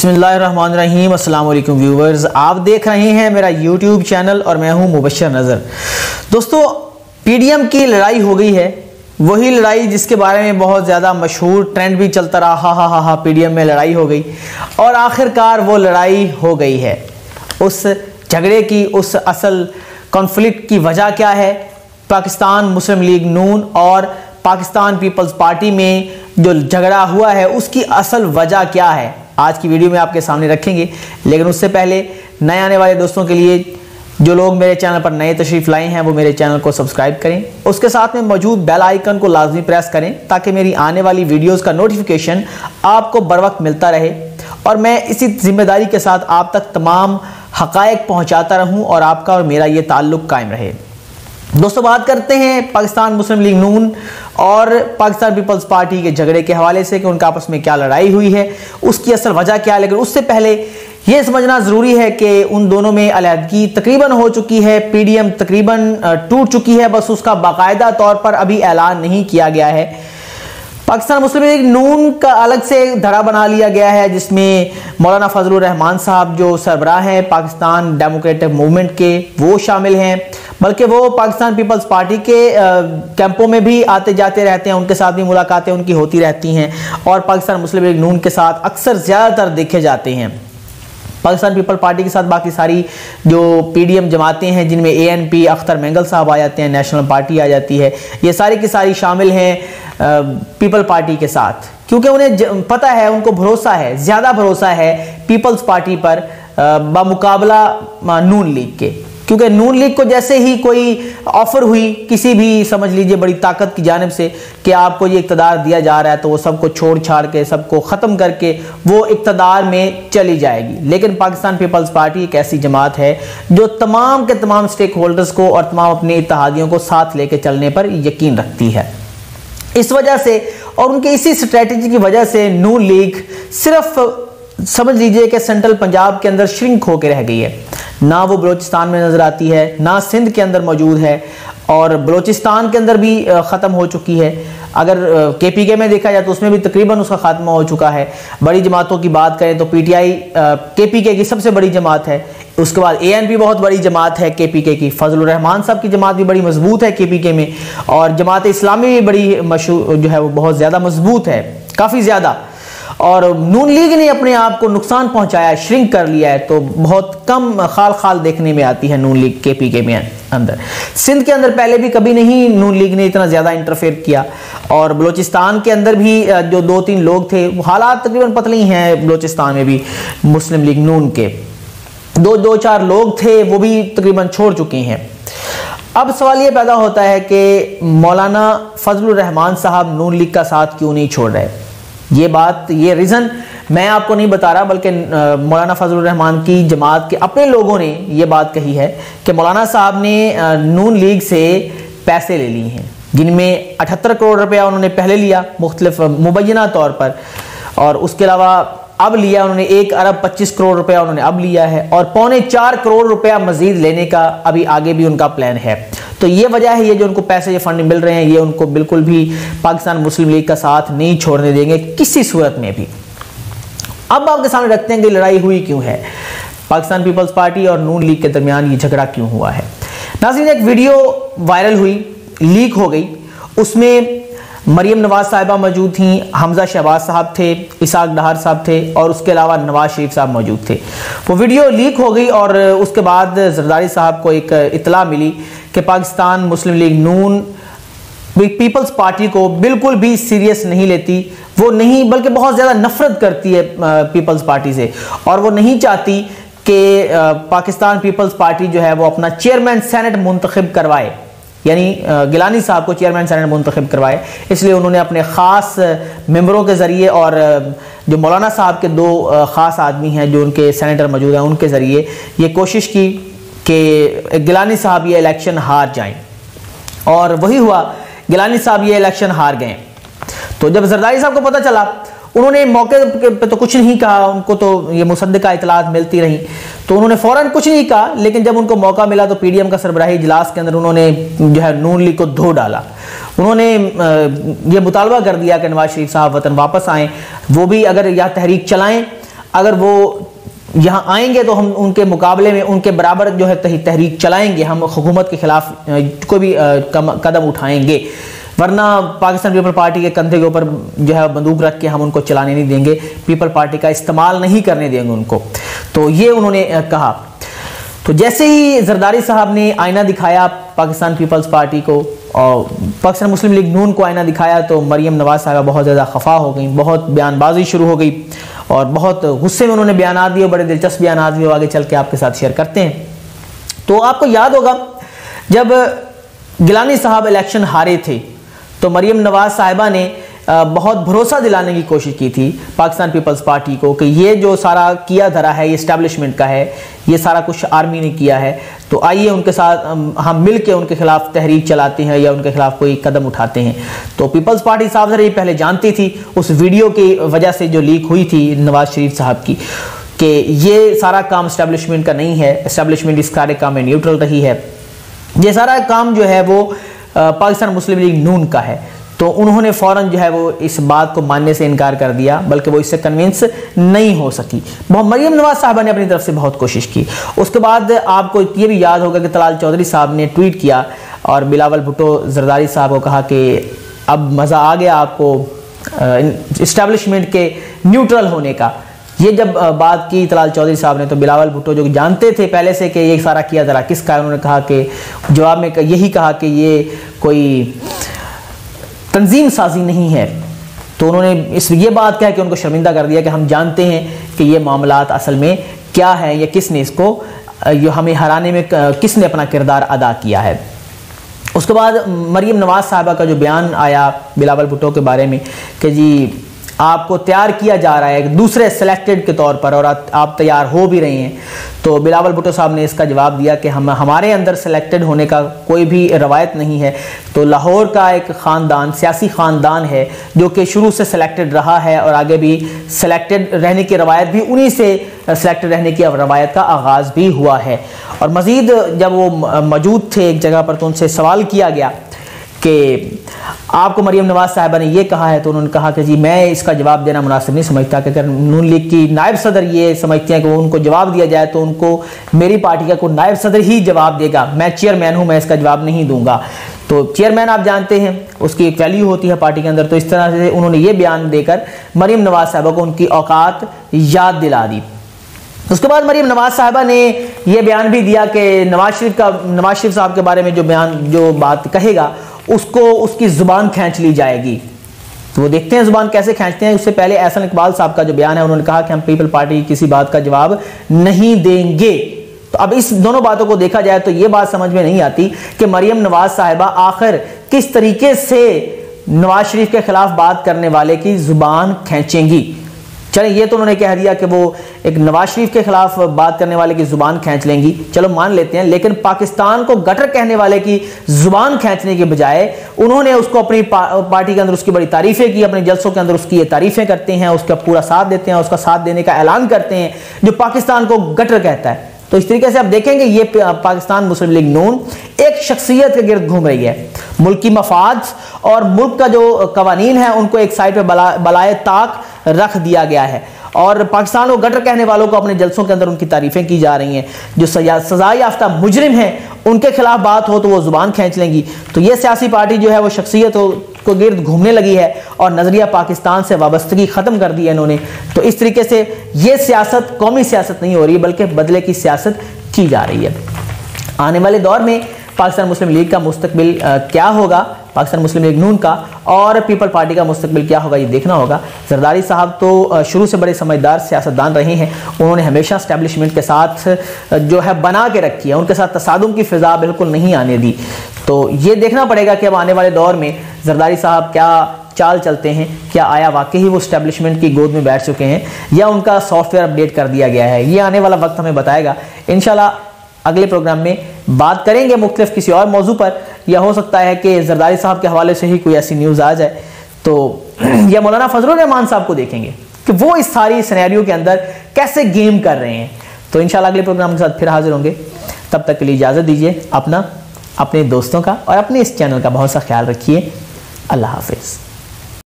बिस्मिल्लाहिर्रहमानिर्रहीम। अस्सलाम वालेकुम व्यूवर्स, आप देख रहे हैं मेरा यूट्यूब चैनल और मैं हूं मुबश्शिर नज़र। दोस्तों, पीडीएम की लड़ाई हो गई है, वही लड़ाई जिसके बारे में बहुत ज़्यादा मशहूर ट्रेंड भी चलता रहा, हा पीडीएम में लड़ाई हो गई और आखिरकार वो लड़ाई हो गई है। उस झगड़े की, उस असल कॉन्फ्लिक्ट की वजह क्या है? पाकिस्तान मुस्लिम लीग नून और पाकिस्तान पीपल्स पार्टी में जो झगड़ा हुआ है उसकी असल वजह क्या है, आज की वीडियो में आपके सामने रखेंगे। लेकिन उससे पहले नए आने वाले दोस्तों के लिए, जो लोग मेरे चैनल पर नए तशरीफ लाए हैं, वो मेरे चैनल को सब्सक्राइब करें, उसके साथ में मौजूद बेल आइकन को लाजमी प्रेस करें ताकि मेरी आने वाली वीडियोस का नोटिफिकेशन आपको बर वक्त मिलता रहे और मैं इसी जिम्मेदारी के साथ आप तक तमाम हकायक पहुंचाता रहूं और आपका और मेरा ये ताल्लुक कायम रहे। दोस्तों, बात करते हैं पाकिस्तान मुस्लिम लीग नून और पाकिस्तान पीपल्स पार्टी के झगड़े के हवाले से कि उनका आपस में क्या लड़ाई हुई है, उसकी असल वजह क्या है। लेकिन उससे पहले यह समझना ज़रूरी है कि उन दोनों में अलहदगी तकरीबन हो चुकी है, पीडीएम तकरीबन टूट चुकी है, बस उसका बाकायदा तौर पर अभी ऐलान नहीं किया गया है। पाकिस्तान मुस्लिम लीग नून का अलग से धड़ा बना लिया गया है जिसमें मौलाना फजलुर रहमान साहब जो सरबराह हैं पाकिस्तान डेमोक्रेटिक मूवमेंट के, वो शामिल हैं, बल्कि वो पाकिस्तान पीपल्स पार्टी के कैंपों में भी आते जाते रहते हैं, उनके साथ भी मुलाकातें उनकी होती रहती हैं और पाकिस्तान मुस्लिम लीग नून के साथ अक्सर ज़्यादातर देखे जाते हैं। पाकिस्तान पीपल पार्टी के साथ बाकी सारी जो पीडीएम जमातें हैं जिनमें एएनपी अख्तर मेंगल साहब आ जाते हैं, नेशनल पार्टी आ जाती है, ये सारी की सारी शामिल हैं पीपल पार्टी के साथ, क्योंकि उन्हें पता है, उनको भरोसा है, ज़्यादा भरोसा है पीपल्स पार्टी पर बामुकाबला नून लीग के। क्योंकि नून लीग को जैसे ही कोई ऑफर हुई किसी भी, समझ लीजिए, बड़ी ताकत की जानिब से कि आपको ये इक़्तिदार दिया जा रहा है, तो वो सबको छोड़ छाड़ के, सबको ख़त्म करके वो इक़्तिदार में चली जाएगी। लेकिन पाकिस्तान पीपल्स पार्टी एक ऐसी जमात है जो तमाम के तमाम स्टेक होल्डर्स को और तमाम अपने इत्तेहादियों को साथ लेके चलने पर यकीन रखती है। इस वजह से और उनके इसी स्ट्रेटजी की वजह से नून लीग सिर्फ समझ लीजिए कि सेंट्रल पंजाब के अंदर श्रिंक होकर रह गई है, ना वो बलोचिस्तान में नजर आती है, ना सिंध के अंदर मौजूद है और बलोचिस्तान के अंदर भी ख़त्म हो चुकी है। अगर केपीके में देखा जाए तो उसमें भी तकरीबन उसका खात्मा हो चुका है। बड़ी जमातों की बात करें तो पीटीआई केपीके की सबसे बड़ी जमात है, उसके बाद एएनपी बहुत बड़ी जमात है केपीके की, फजलुर रहमान साहब की जमात भी बड़ी मजबूत है केपीके में और जमात इस्लामी भी बड़ी मशहूर जो है वो बहुत ज़्यादा मजबूत है, काफ़ी ज़्यादा। और नून लीग ने अपने आप को नुकसान पहुंचाया, श्रिंक कर लिया है, तो बहुत कम खाल खाल देखने में आती है नून लीग केपीके में अंदर। सिंध के अंदर पहले भी कभी नहीं नून लीग ने इतना ज़्यादा इंटरफेयर किया और बलोचिस्तान के अंदर भी जो 2-3 लोग थे, हालात तकरीबन पतले ही हैं बलोचिस्तान में भी, मुस्लिम लीग नून के 2-4 लोग थे, वो भी तकरीबन छोड़ चुके हैं। अब सवाल ये पैदा होता है कि मौलाना फजलुर रहमान साहब नून लीग का साथ क्यों नहीं छोड़ रहे। ये बात, ये रीज़न मैं आपको नहीं बता रहा, बल्कि मौलाना फजलुर रहमान की जमात के अपने लोगों ने ये बात कही है कि मौलाना साहब ने नून लीग से पैसे ले लिए हैं, जिनमें 78 करोड़ रुपया उन्होंने पहले लिया मुख्तलिफ मुबैना तौर पर, और उसके अलावा अब लिया उन्होंने 1 अरब 25 करोड़ रुपया उन्होंने अब लिया है और 3.25 करोड़ रुपया मजीद लेने का अभी आगे भी उनका प्लान है। तो ये वजह है, ये जो उनको पैसे, ये फंड मिल रहे हैं, ये उनको बिल्कुल भी पाकिस्तान मुस्लिम लीग का साथ नहीं छोड़ने देंगे किसी सूरत में भी। अब आपके सामने रखते हैं कि लड़ाई हुई क्यों है, पाकिस्तान पीपल्स पार्टी और नून लीग के दरमियान ये झगड़ा क्यों हुआ है। नाज़रीन, एक वीडियो वायरल हुई, लीक हो गई, उसमें मरियम नवाज साहिबा मौजूद थी, हमजा शहबाज साहब थे, इसाक डहार साहब थे और उसके अलावा नवाज शरीफ साहब मौजूद थे। वो वीडियो लीक हो गई और उसके बाद जरदारी साहब को एक इतला मिली कि पाकिस्तान मुस्लिम लीग नून पीपल्स पार्टी को बिल्कुल भी सीरियस नहीं लेती, वो नहीं, बल्कि बहुत ज़्यादा नफरत करती है पीपल्स पार्टी से और वो नहीं चाहती कि पाकिस्तान पीपल्स पार्टी जो है वो अपना चेयरमैन सेनेट मुंतखब करवाए, यानी गिलानी साहब को चेयरमैन सेनेट मुंतखब करवाए। इसलिए उन्होंने अपने ख़ास मेंबरों के ज़रिए और जो मौलाना साहब के 2 ख़ास आदमी हैं जो उनके सेनेटर मौजूद हैं, उनके ज़रिए ये कोशिश की कि गिलानी साहब ये इलेक्शन हार जाएं और वही हुआ, गिलानी साहब ये इलेक्शन हार गए। तो जब जरदारी साहब को पता चला, उन्होंने मौके पे तो कुछ नहीं कहा, उनको तो ये मुसद्दिका इतलात मिलती रही, तो उन्होंने फ़ौरन कुछ नहीं कहा। लेकिन जब उनको मौका मिला तो पीडीएम का सरबराही इजलास के अंदर उन्होंने जो है नून लीग को धो डाला। उन्होंने ये मुतालबा कर दिया कि नवाज शरीफ साहब वतन वापस आएँ, वो भी अगर यह तहरीक चलाएँ अगर वो यहाँ आएंगे तो हम उनके मुकाबले में उनके बराबर जो है तहरीक चलाएंगे, हम हुकूमत के खिलाफ कोई भी कदम उठाएंगे, वरना पाकिस्तान पीपल पार्टी के कंधे के ऊपर जो है बंदूक रख के हम उनको चलाने नहीं देंगे, पीपल पार्टी का इस्तेमाल नहीं करने देंगे उनको। तो ये उन्होंने कहा। तो जैसे ही जरदारी साहब ने आईना दिखाया पाकिस्तान पीपल्स पार्टी को और पाकिस्तान मुस्लिम लीग नून को आईना दिखाया, तो मरियम नवाज साहबा बहुत ज़्यादा खफा हो गई, बहुत बयानबाजी शुरू हो गई और बहुत गुस्से में उन्होंने बयान दिए, बड़े दिलचस्प बयान दिए, आगे चल के आपके साथ शेयर करते हैं। तो आपको याद होगा जब गिलानी साहब इलेक्शन हारे थे तो मरियम नवाज साहिबा ने बहुत भरोसा दिलाने की कोशिश की थी पाकिस्तान पीपल्स पार्टी को कि ये जो सारा किया धरा है ये इस्टेब्लिशमेंट का है, ये सारा कुछ आर्मी ने किया है, तो आइए उनके साथ हम मिल के उनके खिलाफ तहरीक चलाते हैं या उनके खिलाफ कोई कदम उठाते हैं। तो पीपल्स पार्टी साहब जरा ये पहले जानती थी उस वीडियो की वजह से जो लीक हुई थी नवाज शरीफ साहब की, कि ये सारा काम इस्टेब्लिशमेंट का नहीं है, इस्टेब्लिशमेंट इस सारे काम में न्यूट्रल रही है, ये सारा काम जो है वो पाकिस्तान मुस्लिम लीग नून का है। तो उन्होंने फ़ौरन जो है वो इस बात को मानने से इनकार कर दिया, बल्कि वो इससे कन्विंस नहीं हो सकी। मरियम नवाज साहबा ने अपनी तरफ से बहुत कोशिश की। उसके बाद आपको ये भी याद होगा कि तलाल चौधरी साहब ने ट्वीट किया और बिलावल भुट्टो जरदारी साहब को कहा कि अब मज़ा आ गया आपको इस्टेब्लिशमेंट के न्यूट्रल होने का। ये जब बात की तलाल चौधरी साहब ने तो बिलावल भुट्टो जो जानते थे पहले से कि ये सारा किया जरा किसका है, उन्होंने कहा कि जवाब में यही कहा कि ये कोई तंजीम साजी नहीं है। तो उन्होंने ये बात कह के उनको शर्मिंदा कर दिया कि हम जानते हैं कि ये मामलात असल में क्या है या किसने इसको जो हमें हराने में किसने अपना किरदार अदा किया है। उसके बाद मरियम नवाज साहबा का जो बयान आया बिलावल भुट्टो के बारे में कि जी आपको तैयार किया जा रहा है दूसरे सिलेक्टेड के तौर पर और आप तैयार हो भी रहे हैं, तो बिलावल भुट्टो साहब ने इसका जवाब दिया कि हमारे अंदर सिलेक्टेड होने का कोई भी रवायत नहीं है। तो लाहौर का एक ख़ानदान सियासी ख़ानदान है जो कि शुरू से सिलेक्टेड रहा है और आगे भी सिलेक्टेड रहने की रवायत भी उन्हीं से सिलेक्टेड रहने की रवायत का आगाज़ भी हुआ है। और मज़ीद जब वो मौजूद थे एक जगह पर तो उनसे सवाल किया गया कि आपको मरियम नवाज साहिबा ने ये कहा है, तो उन्होंने कहा कि जी मैं इसका जवाब देना मुनासिब नहीं समझता कि अगर नून लीग की नायब सदर ये समझते हैं कि वो उनको जवाब दिया जाए तो उनको मेरी पार्टी का कोई नायब सदर ही जवाब देगा, मैं चेयरमैन हूँ, मैं इसका जवाब नहीं दूंगा। तो चेयरमैन आप जानते हैं उसकी एक वैल्यू होती है पार्टी के अंदर। तो इस तरह से उन्होंने ये बयान देकर मरियम नवाज साहिबा को उनकी औकात याद दिला दी। उसके बाद मरियम नवाज साहिबा ने यह बयान भी दिया कि नवाज शरीफ साहब के बारे में जो बात कहेगा उसको उसकी जुबान खींच ली जाएगी। तो वो देखते हैं जुबान कैसे खींचते हैं। उससे पहले एहसन इकबाल साहब का जो बयान है उन्होंने कहा कि हम पीपल पार्टी की किसी बात का जवाब नहीं देंगे। तो अब इस दोनों बातों को देखा जाए तो ये बात समझ में नहीं आती कि मरियम नवाज साहिबा आखिर किस तरीके से नवाज शरीफ के खिलाफ बात करने वाले की जुबान खींचेंगी। चले ये तो उन्होंने कह दिया कि वो एक नवाज शरीफ के खिलाफ बात करने वाले की जुबान खींच लेंगी, चलो मान लेते हैं, लेकिन पाकिस्तान को गटर कहने वाले की जुबान खींचने के बजाय उन्होंने उसको अपनी पार्टी के अंदर उसकी बड़ी तारीफें की, अपने जलसों के अंदर उसकी ये तारीफें करते हैं, उसका पूरा साथ देते हैं, उसका साथ देने का ऐलान करते हैं जो पाकिस्तान को गटर कहता है। तो इस तरीके से आप देखेंगे ये पाकिस्तान मुस्लिम लीग नून एक शख्सियत के गिर्द घूम रही है। मुल्क की मफाद और मुल्क का जो कवानीन है उनको एक साइड पे बलाए ताक रख दिया गया है और पाकिस्तान को गटर कहने वालों को अपने जलसों के अंदर उनकी तारीफें की जा रही हैं। जो सजा याफ्ता मुजरिम हैं उनके खिलाफ बात हो तो वो जुबान खींच लेंगी। तो ये सियासी पार्टी जो है वो शख्सियत को गिर्द घूमने लगी है और नजरिया पाकिस्तान से वाबस्तगी खत्म कर दी है इन्होंने। तो इस तरीके से ये सियासत कौमी सियासत नहीं हो रही बल्कि बदले की सियासत की जा रही है। आने वाले दौर में पाकिस्तान मुस्लिम लीग का मुस्तकबिल क्या होगा, पाकिस्तान मुस्लिम लीग नून का और पीपल पार्टी का मुस्तकबिल क्या होगा ये देखना होगा। जरदारी साहब तो शुरू से बड़े समझदार सियासतदान रहे हैं, उन्होंने हमेशा एस्टेब्लिशमेंट के साथ जो है बना के रखी है, उनके साथ तसादुम की फिजा बिल्कुल नहीं आने दी। तो ये देखना पड़ेगा कि अब आने वाले दौर में जरदारी साहब क्या चाल चलते हैं, क्या आया वाकई वो एस्टेब्लिशमेंट की गोद में बैठ चुके हैं या उनका सॉफ्टवेयर अपडेट कर दिया गया है। ये आने वाला वक्त हमें बताएगा। इंशाल्लाह अगले प्रोग्राम में बात करेंगे मुख्तलिफ किसी और मौजू पर, या हो सकता है कि जरदारी साहब के हवाले से ही कोई ऐसी न्यूज़ आ जाए तो या मौलाना फजलुर रहमान साहब को देखेंगे कि वो इस सारी सिनेरियो के अंदर कैसे गेम कर रहे हैं। तो इंशाल्लाह अगले प्रोग्राम के साथ फिर हाजिर होंगे। तब तक के लिए इजाज़त दीजिए। अपने दोस्तों का और अपने इस चैनल का बहुत सा ख्याल रखिए। अल्लाह हाफिज़।